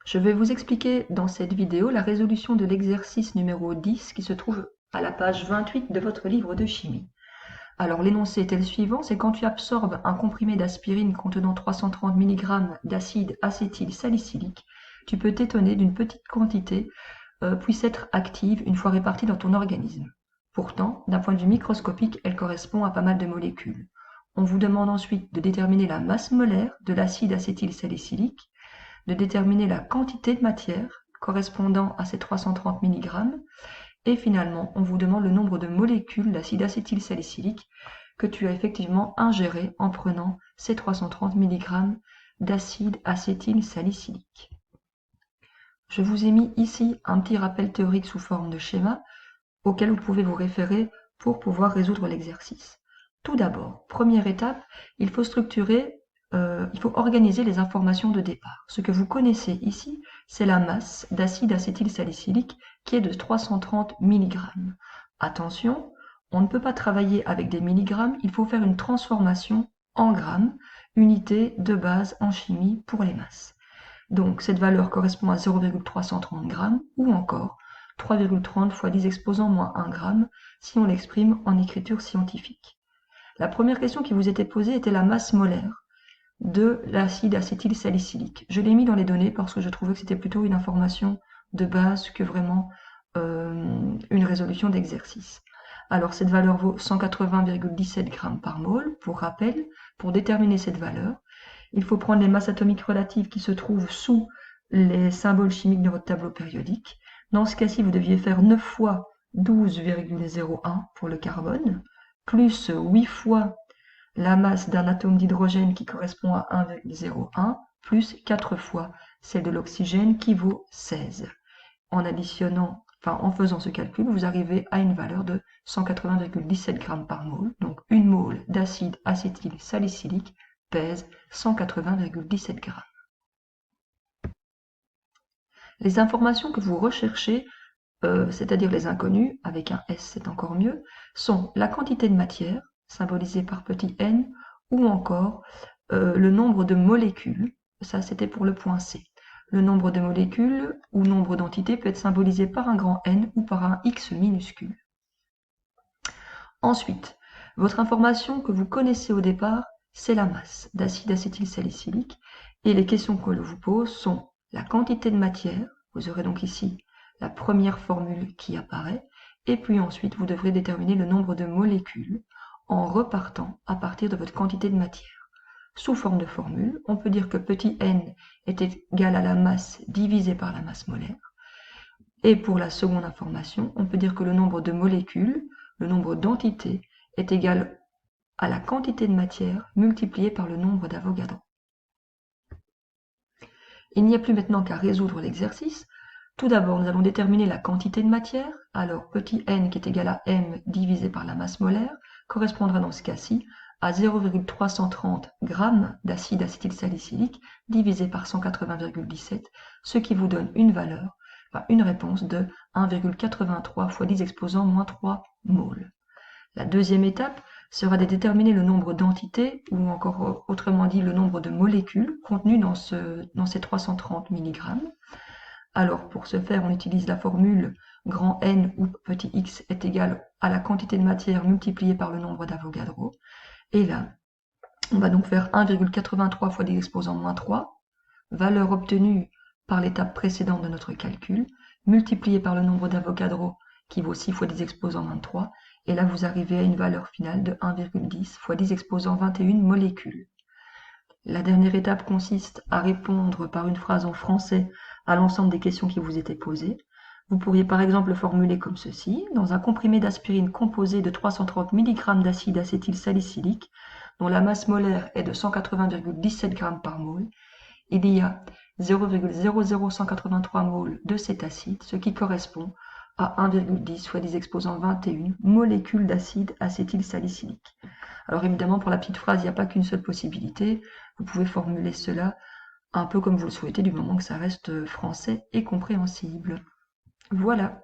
Je vais vous expliquer dans cette vidéo la résolution de l'exercice numéro 10 qui se trouve à la page 28 de votre livre de chimie. Alors l'énoncé était le suivant, c'est quand tu absorbes un comprimé d'aspirine contenant 330 mg d'acide acétylsalicylique, tu peux t'étonner d'une petite quantité puisse être active une fois répartie dans ton organisme. Pourtant, d'un point de vue microscopique, elle correspond à pas mal de molécules. On vous demande ensuite de déterminer la masse molaire de l'acide acétylsalicylique, de déterminer la quantité de matière correspondant à ces 330 mg, et finalement, on vous demande le nombre de molécules d'acide acétylsalicylique que tu as effectivement ingéré en prenant ces 330 mg d'acide acétylsalicylique. Je vous ai mis ici un petit rappel théorique sous forme de schéma auquel vous pouvez vous référer pour pouvoir résoudre l'exercice. Tout d'abord, première étape, il faut organiser les informations de départ. Ce que vous connaissez ici, c'est la masse d'acide acétylsalicylique qui est de 330 mg. Attention, on ne peut pas travailler avec des milligrammes, il faut faire une transformation en grammes, unité de base en chimie pour les masses. Donc cette valeur correspond à 0,330 g ou encore 3,30 fois 10 exposant moins 1 g si on l'exprime en écriture scientifique. La première question qui vous était posée était la masse molaire de l'acide acétylsalicylique. Je l'ai mis dans les données parce que je trouvais que c'était plutôt une information de base que vraiment une résolution d'exercice. Alors cette valeur vaut 180,17 g par mol. Pour rappel, pour déterminer cette valeur, il faut prendre les masses atomiques relatives qui se trouvent sous les symboles chimiques de votre tableau périodique. Dans ce cas-ci, vous deviez faire 9 fois 12,01 pour le carbone, plus 8 fois la masse d'un atome d'hydrogène qui correspond à 1,01, plus 4 fois celle de l'oxygène qui vaut 16. En faisant ce calcul, vous arrivez à une valeur de 180,17 g par mol. Donc une mole d'acide acétylsalicylique pèse 180,17 g. Les informations que vous recherchez, c'est-à-dire les inconnues, avec un S c'est encore mieux, sont la quantité de matière, symbolisée par petit n, ou encore le nombre de molécules, ça c'était pour le point C. Le nombre de molécules ou nombre d'entités peut être symbolisé par un grand N ou par un X minuscule. Ensuite, votre information que vous connaissez au départ, c'est la masse d'acide acétylsalicylique, et les questions que je vous pose sont la quantité de matière, vous aurez donc ici la première formule qui apparaît, et puis ensuite vous devrez déterminer le nombre de molécules en repartant à partir de votre quantité de matière. Sous forme de formule, on peut dire que petit n est égal à la masse divisée par la masse molaire. Et pour la seconde information, on peut dire que le nombre de molécules, le nombre d'entités, est égal à la quantité de matière multipliée par le nombre d'Avogadro. Il n'y a plus maintenant qu'à résoudre l'exercice. Tout d'abord, nous allons déterminer la quantité de matière. Alors, petit n qui est égal à m divisé par la masse molaire correspondra dans ce cas-ci à 0,330 g d'acide acétylsalicylique divisé par 180,17, ce qui vous donne une valeur, une réponse de 1,83 fois 10 exposant moins 3 mol. La deuxième étape sera de déterminer le nombre d'entités, ou encore autrement dit le nombre de molécules contenues dans ces 330 mg. Alors pour ce faire, on utilise la formule grand N où petit x est égal à la quantité de matière multipliée par le nombre d'Avogadro. Et là, on va donc faire 1,83 fois 10 exposant moins 3, valeur obtenue par l'étape précédente de notre calcul, multipliée par le nombre d'Avogadro qui vaut 6 fois 10 exposant 23, et là vous arrivez à une valeur finale de 1,10 fois 10 exposant 21 molécules. La dernière étape consiste à répondre par une phrase en français à l'ensemble des questions qui vous étaient posées. Vous pourriez par exemple le formuler comme ceci. Dans un comprimé d'aspirine composé de 330 mg d'acide acétylsalicylique, dont la masse molaire est de 180,17 g par mol, il y a 0,00183 mol de cet acide, ce qui correspond à 1,10 fois 10 exposant 21 molécules d'acide acétylsalicylique. Alors évidemment, pour la petite phrase, il n'y a pas qu'une seule possibilité. Vous pouvez formuler cela un peu comme vous le souhaitez, du moment que ça reste français et compréhensible. Voilà.